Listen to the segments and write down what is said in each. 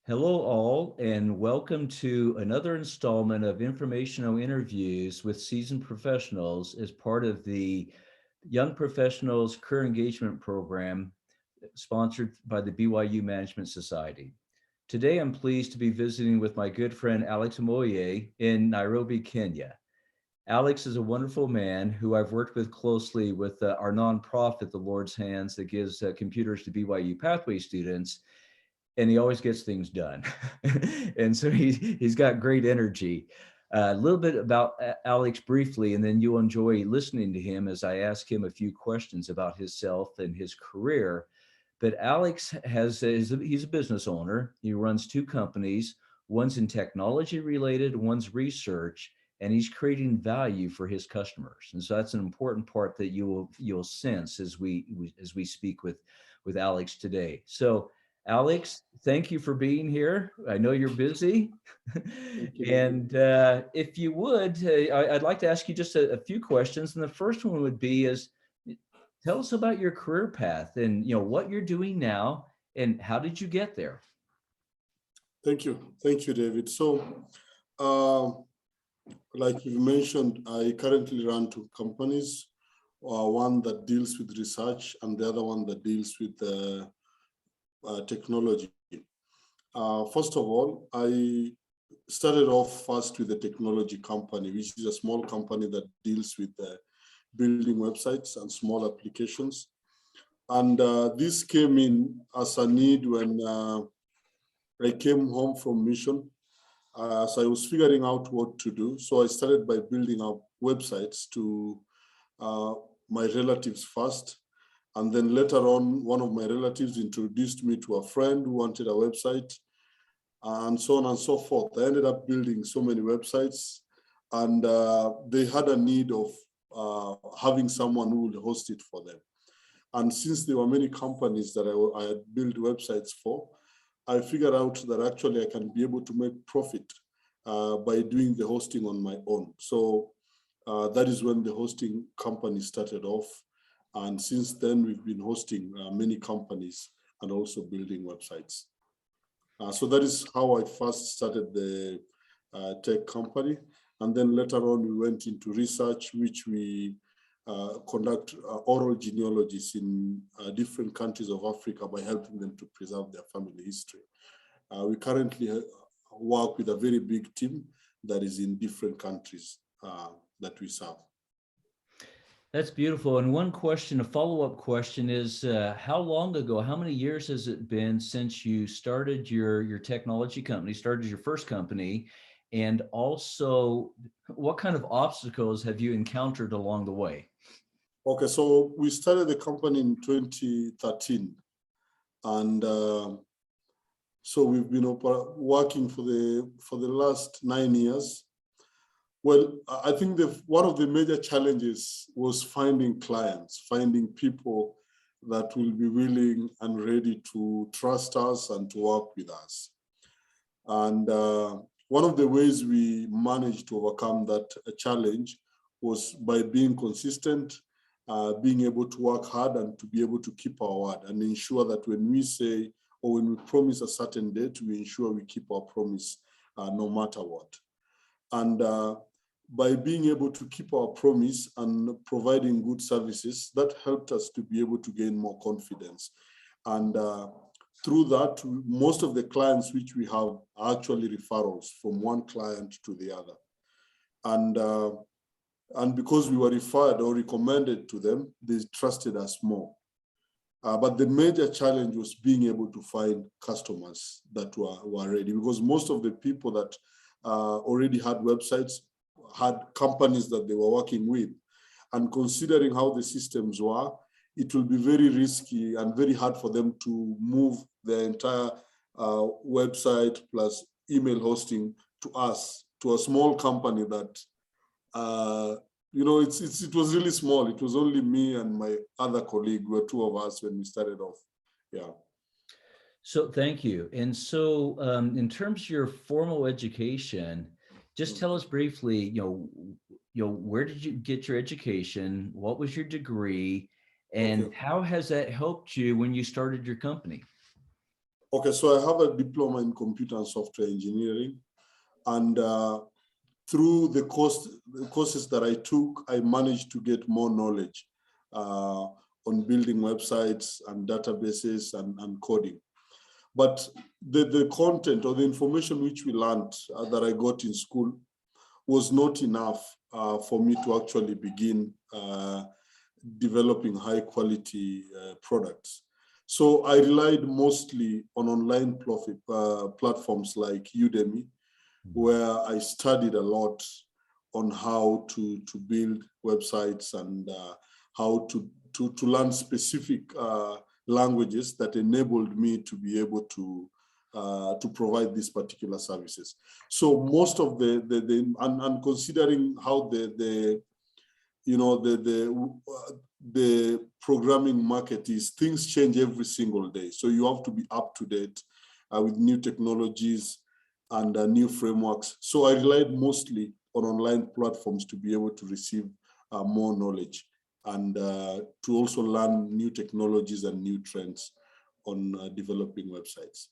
Hello, all, and welcome to another installment of Informational Interviews with Seasoned Professionals as part of the Young Professionals Career Engagement Program sponsored by the BYU Management Society. Today, I'm pleased to be visiting with my good friend Alex Omole in Nairobi, Kenya. Alex is a wonderful man who I've worked with closely with our nonprofit, The Lord's Hands, that gives computers to BYU Pathway students, and he always gets things done. And so he's got great energy. A little bit about Alex briefly, and then you'll enjoy listening to him as I ask him a few questions about himself and his career. But Alex he's a business owner. He runs two companies. One's in technology related, one's research, and he's creating value for his customers. And so that's an important part that you'll sense as we speak with Alex today. So Alex, thank you for being here. I know you're busy. Thank you. And if you would, I'd like to ask you just a few questions. And the first one would be is, tell us about your career path and what you're doing now and how did you get there? Thank you, David. So, uh, like you mentioned, I currently run two companies, one that deals with research and the other one that deals with technology. First of all, I started off first with a technology company, which is a small company that deals with building websites and small applications. And this came in as a need when I came home from mission. So I was figuring out what to do. So I started by building up websites to uh, my relatives first. And then later on, one of my relatives introduced me to a friend who wanted a website, and so on and so forth. I ended up building so many websites, and they had a need of having someone who would host it for them. And since there were many companies that I had built websites for, I figured out that actually I can be able to make profit by doing the hosting on my own. So that is when the hosting company started off. And since then, we've been hosting many companies and also building websites. So that is how I first started the tech company. And then later on, we went into research, which we conduct oral genealogies in different countries of Africa by helping them to preserve their family history. We currently work with a very big team that is in different countries that we serve. That's beautiful. And one question, a follow-up question is, how long ago, how many years has it been since you started your technology company, started your first company? And also, what kind of obstacles have you encountered along the way? Okay, so we started the company in 2013. And so we've been working for the last 9 years. Well, I think one of the major challenges was finding clients, finding people that will be willing and ready to trust us and to work with us. And one of the ways we managed to overcome that challenge was by being consistent, being able to work hard and to be able to keep our word and ensure that when we say or when we promise a certain date, we ensure we keep our promise no matter what. And by being able to keep our promise and providing good services, that helped us to be able to gain more confidence. And through that, most of the clients which we have are actually referrals from one client to the other. And because we were referred or recommended to them, they trusted us more. But the major challenge was being able to find customers that were ready, because most of the people that already had websites had companies that they were working with. And considering how the systems were, it will be very risky and very hard for them to move their entire website plus email hosting to us, to a small company that, it was really small. It was only me and my other colleague, we were two of us when we started off. Yeah. So thank you. And so in terms of your formal education, just tell us briefly, where did you get your education? What was your degree? And Okay. how has that helped you when you started your company? Okay, so I have a diploma in computer and software engineering, and through the courses that I took, I managed to get more knowledge on building websites and databases and coding. But the content or the information which we learned that I got in school was not enough for me to actually begin developing high quality products. So I relied mostly on online platforms like Udemy, where I studied a lot on how to build websites and how to learn specific languages that enabled me to be able to provide these particular services. So most of and considering how the programming market is, things change every single day. So you have to be up to date with new technologies and new frameworks. So I relied mostly on online platforms to be able to receive more knowledge and to also learn new technologies and new trends on developing websites.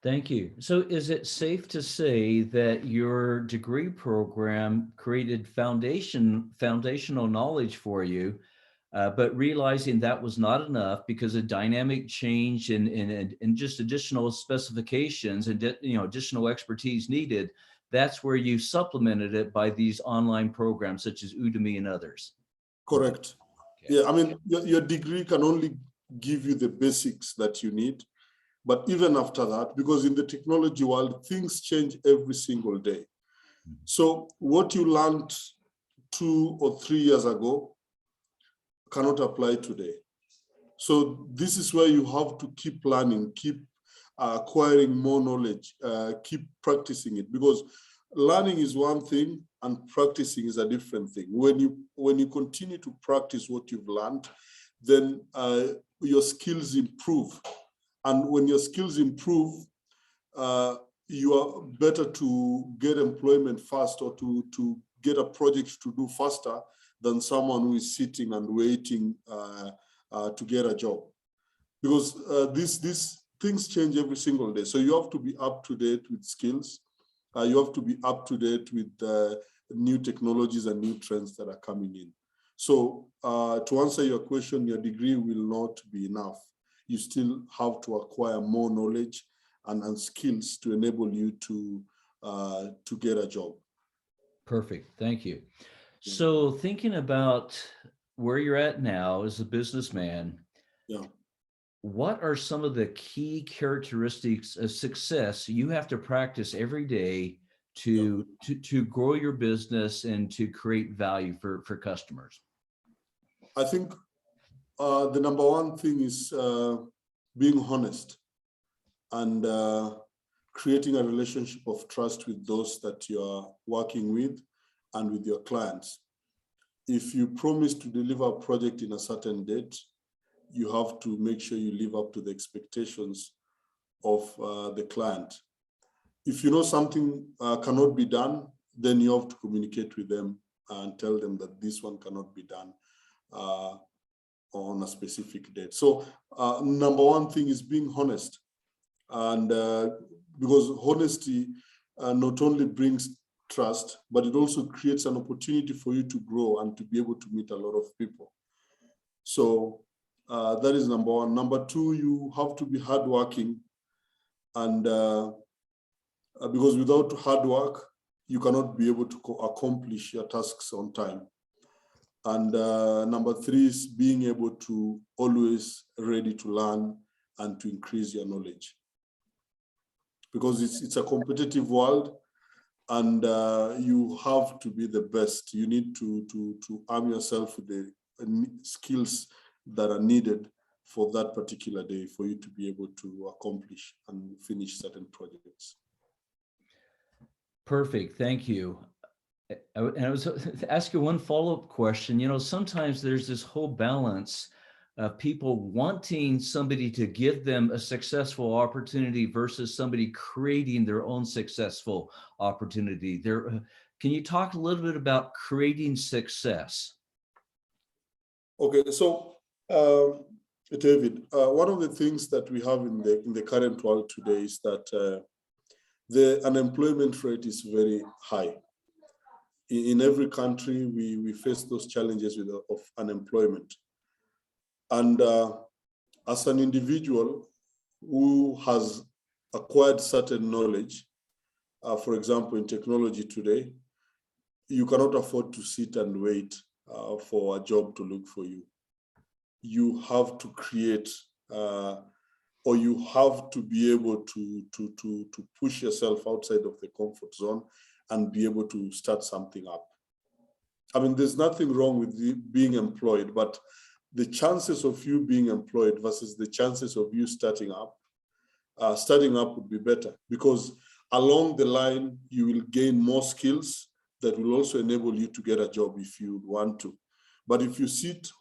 Thank you. So is it safe to say that your degree program created foundational knowledge for you, but realizing that was not enough because of dynamic change and just additional specifications and additional expertise needed, that's where you supplemented it by these online programs such as Udemy and others? Correct. Okay. Yeah, I mean, your degree can only give you the basics that you need. But even after that, because in the technology world, things change every single day. So what you learned 2 or 3 years ago cannot apply today. So this is where you have to keep learning, keep acquiring more knowledge, keep practicing it, because learning is one thing and practicing is a different thing. When you continue to practice what you've learned, then your skills improve. And when your skills improve, you are better to get employment fast or to get a project to do faster than someone who is sitting and waiting to get a job. Because these things change every single day. So you have to be up to date with skills. You have to be up to date with new technologies and new trends that are coming in. So to answer your question, your degree will not be enough. You still have to acquire more knowledge and skills to enable you to get a job. Perfect, thank you. So thinking about where you're at now as a businessman, what are some of the key characteristics of success you have to practice every day to grow your business and to create value for customers? I think the number one thing is being honest and creating a relationship of trust with those that you are working with and with your clients. If you promise to deliver a project in a certain date, you have to make sure you live up to the expectations of the client. If you know something cannot be done, then you have to communicate with them and tell them that this one cannot be done on a specific date. So number one thing is being honest. And because honesty not only brings trust, but it also creates an opportunity for you to grow and to be able to meet a lot of people. So that is number one. Number two, you have to be hardworking. And because without hard work, you cannot be able to accomplish your tasks on time. And number three is being able to always ready to learn and to increase your knowledge. Because it's a competitive world, and you have to be the best. You need to arm yourself with the skills that are needed for that particular day for you to be able to accomplish and finish certain projects. Perfect, thank you. And I was to ask you one follow-up question. You know, sometimes there's this whole balance of people wanting somebody to give them a successful opportunity versus somebody creating their own successful opportunity. Can you talk a little bit about creating success? Okay, so David, one of the things that we have in the current world today is that the unemployment rate is very high. In every country, we face those challenges of unemployment. And as an individual who has acquired certain knowledge, for example, in technology today, you cannot afford to sit and wait for a job to look for you. You have to create, or you have to be able to push yourself outside of the comfort zone and be able to start something up. I mean, there's nothing wrong with being employed, but the chances of you being employed versus the chances of you starting up would be better, because along the line, you will gain more skills that will also enable you to get a job if you want to. But if you sit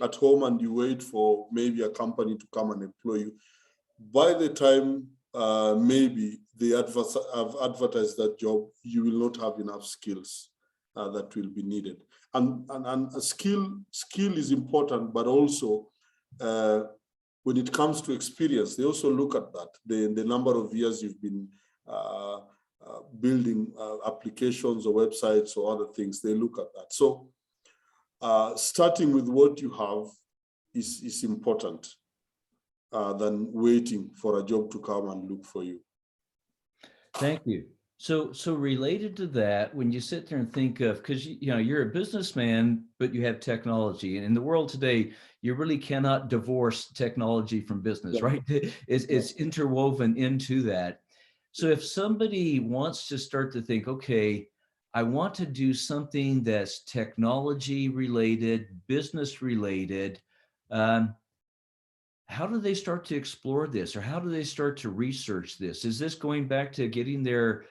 at home and you wait for maybe a company to come and employ you, by the time maybe they have advertised that job, you will not have enough skills that will be needed. And a skill is important, but also when it comes to experience, they also look at that. The number of years you've been building applications or websites or other things, they look at that. So starting with what you have is important than waiting for a job to come and look for you. Thank you. So related to that, when you sit there and think of, because you're a businessman, but you have technology, and in the world today, you really cannot divorce technology from business, right? It's interwoven into that. So if somebody wants to start to think, okay, I want to do something that's technology related, business related, how do they start to explore this, or how do they start to research this? Is this going back to getting their,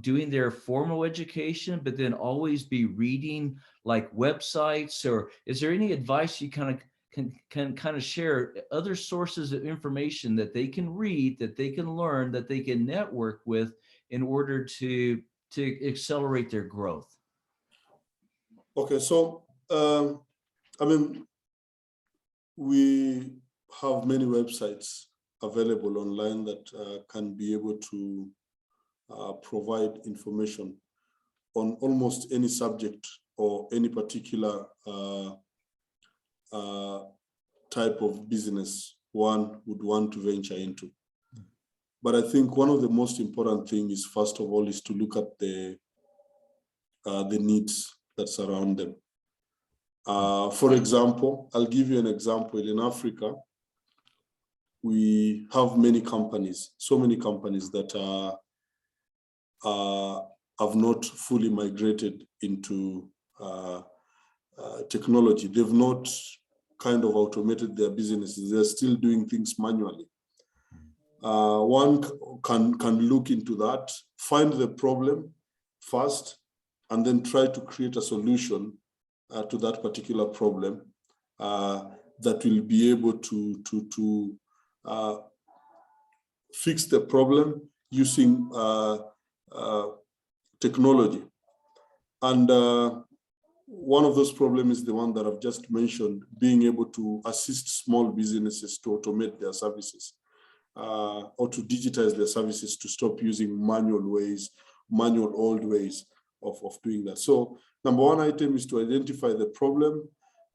doing their formal education, but then always be reading like websites? Or is there any advice you can kind of share, other sources of information that they can read, that they can learn, that they can network with in order to accelerate their growth? Okay, so I mean, we have many websites available online that can be able to provide information on almost any subject or any particular type of business one would want to venture into. But I think one of the most important things is, first of all, is to look at the needs that surround them. For example, I'll give you an example. In Africa, we have many companies, so many companies that have not fully migrated into technology. They've not kind of automated their businesses. They're still doing things manually. One can look into that, find the problem first, and then try to create a solution to that particular problem that will be able to fix the problem using technology. And one of those problems is the one that I've just mentioned, being able to assist small businesses to automate their services or to digitize their services, to stop using manual old ways of doing that. So number one item is to identify the problem.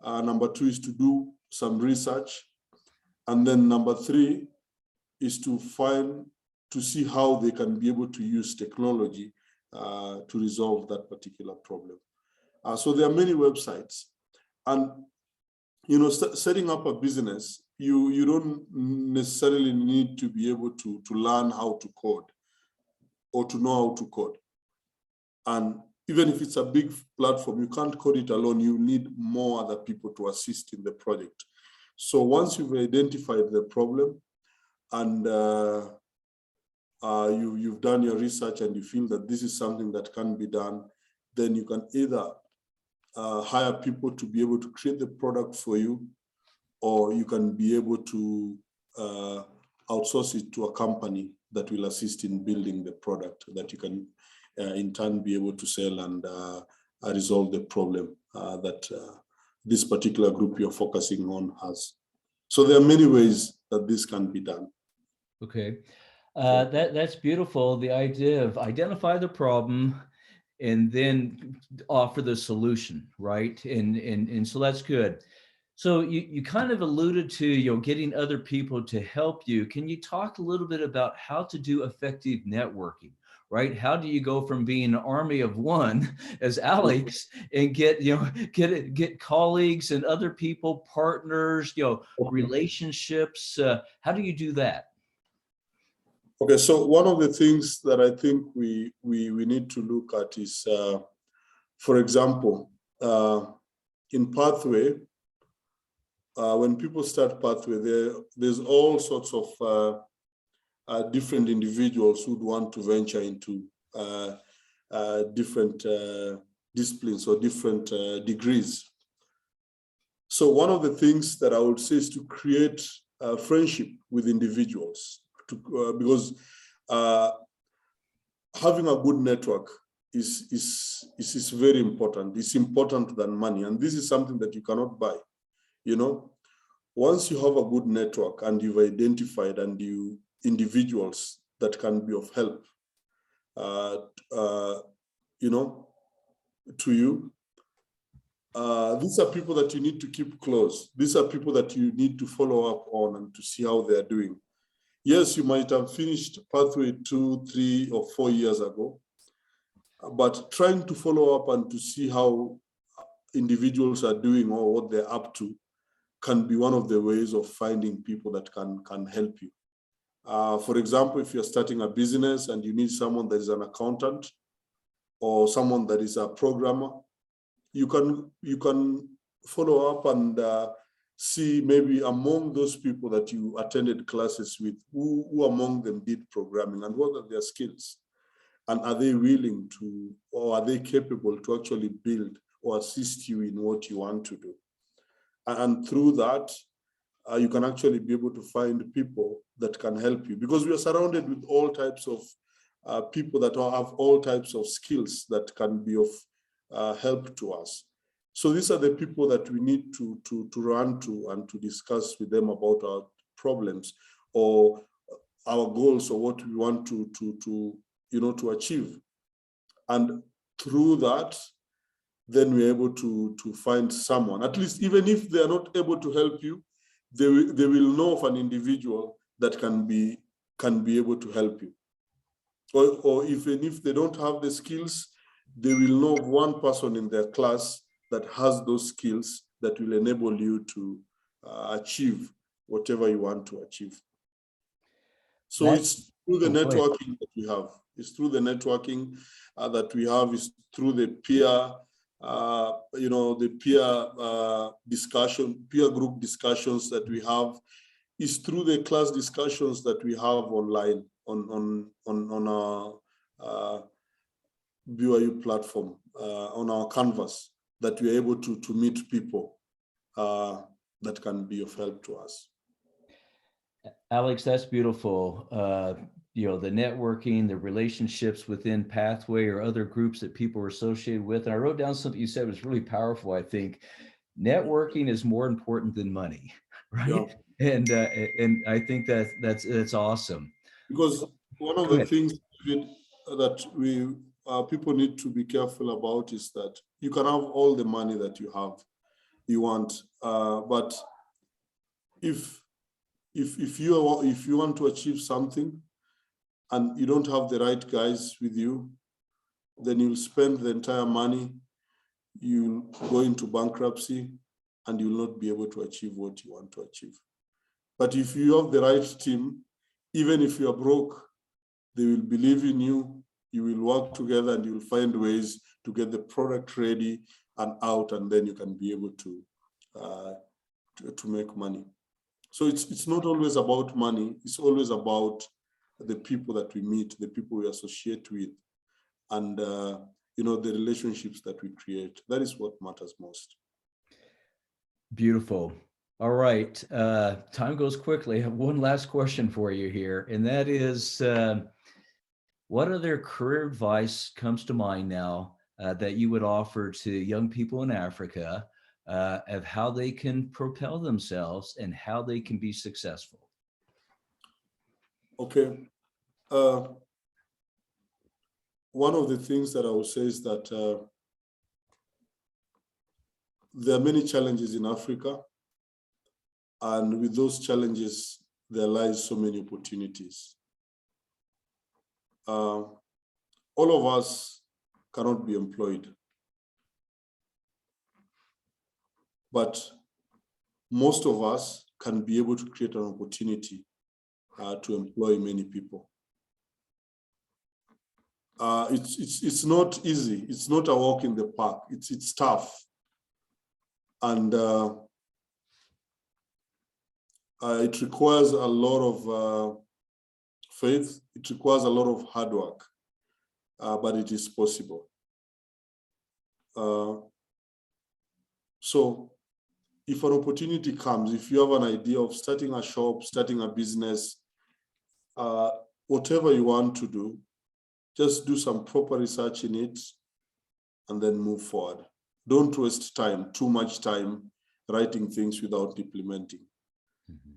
Number two is to do some research. And then number three is to see how they can be able to use technology to resolve that particular problem. So there are many websites, and setting up a business, you don't necessarily need to be able to learn how to code or to know how to code. And even if it's a big platform, you can't code it alone. You need more other people to assist in the project. So once you've identified the problem and you've done your research and you feel that this is something that can be done, then you can either hire people to be able to create the product for you, or you can be able to outsource it to a company that will assist in building the product that you can in turn be able to sell and resolve the problem that this particular group you're focusing on has. So there are many ways that this can be done. Okay. That's beautiful. The idea of identify the problem and then offer the solution, right? And so that's good. So you kind of alluded to, getting other people to help you. Can you talk a little bit about how to do effective networking, right? How do you go from being an army of one as Alex and get colleagues and other people, partners, relationships? How do you do that? Okay, so one of the things that I think we need to look at is, for example, in Pathway, when people start Pathway, there's all sorts of different individuals who'd want to venture into different disciplines or different degrees. So one of the things that I would say is to create friendship with individuals, because having a good network is very important. It's important than money, and this is something that you cannot buy. Once you have a good network and you've identified individuals that can be of help, to you. These are people that you need to keep close. These are people that you need to follow up on and to see how they're doing. Yes, you might have finished Pathway 2, 3, or 4 years ago, but trying to follow up and to see how individuals are doing or what they're up to can be one of the ways of finding people that can help you. For example, if you're starting a business and you need someone that is an accountant or someone that is a programmer, you can follow up and see maybe among those people that you attended classes with, who among them did programming and what are their skills? And are they willing to, or are they capable to actually build or assist you in what you want to do? And through that, you can actually be able to find people that can help you, because we are surrounded with all types of people that have all types of skills that can be of help to us. So these are the people that we need to run to and to discuss with them about our problems or our goals or what we want to achieve. And through that, then we're able to find someone, at least even if they are not able to help you, they will know of an individual that can be able to help you. Or even if they don't have the skills, they will know of one person in their class that has those skills that will enable you to achieve whatever you want to achieve. So it's through the networking that we have. It's through the networking that we have. It's through the peer, the peer group discussions that we have. It's through the class discussions that we have online on our BYU platform, on our canvas, that we're able to meet people that can be of help to us. Alex, that's beautiful. The networking, the relationships within Pathway or other groups that people are associated with. And I wrote down something you said was really powerful. I think networking is more important than money, right? Yeah. And I think that's awesome. Because one of the things that we people need to be careful about is that you can have all the money that you want, but if you want to achieve something and you don't have the right guys with you, then you'll spend the entire money, you'll go into bankruptcy, and you'll not be able to achieve what you want to achieve. But if you have the right team, even if you're broke, they will believe in you, you will work together, and you'll find ways to get the product ready and out, and then you can be able to make money. So it's not always about money, it's always about the people that we meet, the people we associate with, and the relationships that we create. That is what matters most. Beautiful. All right. Time goes quickly. I have one last question for you here, and that is, what other career advice comes to mind now that you would offer to young people in Africa of how they can propel themselves and how they can be successful. Okay. One of the things that I would say is that there are many challenges in Africa, and with those challenges, there lies so many opportunities. All of us cannot be employed, but most of us can be able to create an opportunity to employ many people. It's not easy. It's not a walk in the park. It's tough, and it requires a lot of faith. It requires a lot of hard work, but it is possible. So if an opportunity comes, if you have an idea of starting a shop, starting a business, whatever you want to do, just do some proper research in it and then move forward. Don't waste time, too much time writing things without implementing.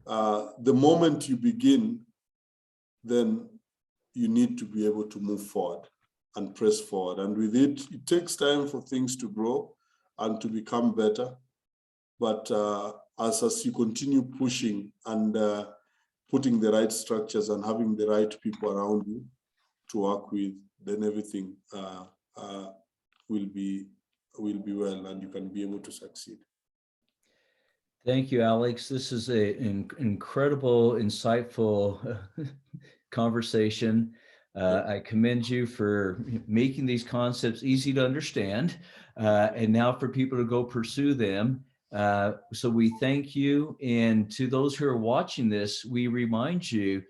The moment you begin, then you need to be able to move forward and press forward. And with it, it takes time for things to grow and to become better. But as you continue pushing and putting the right structures and having the right people around you to work with, then everything will be well, and you can be able to succeed. Thank you, Alex. This is an incredible, insightful conversation. I commend you for making these concepts easy to understand, and now for people to go pursue them. So we thank you. And to those who are watching this, we remind you,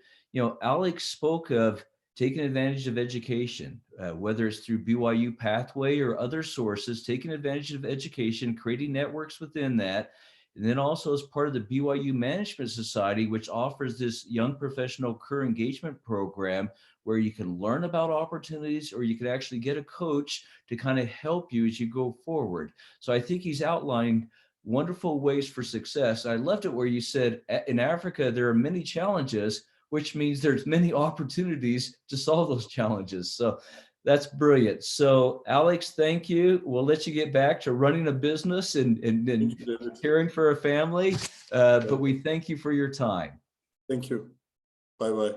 Alex spoke of taking advantage of education, whether it's through BYU Pathway or other sources, taking advantage of education, creating networks within that. And then also as part of the BYU Management Society, which offers this young professional career engagement program where you can learn about opportunities, or you can actually get a coach to kind of help you as you go forward. So I think he's outlined wonderful ways for success. I loved it where you said in Africa, there are many challenges, which means there's many opportunities to solve those challenges. So that's brilliant. So Alex, thank you. We'll let you get back to running a business and caring for a family, but we thank you for your time. Thank you. Bye-bye.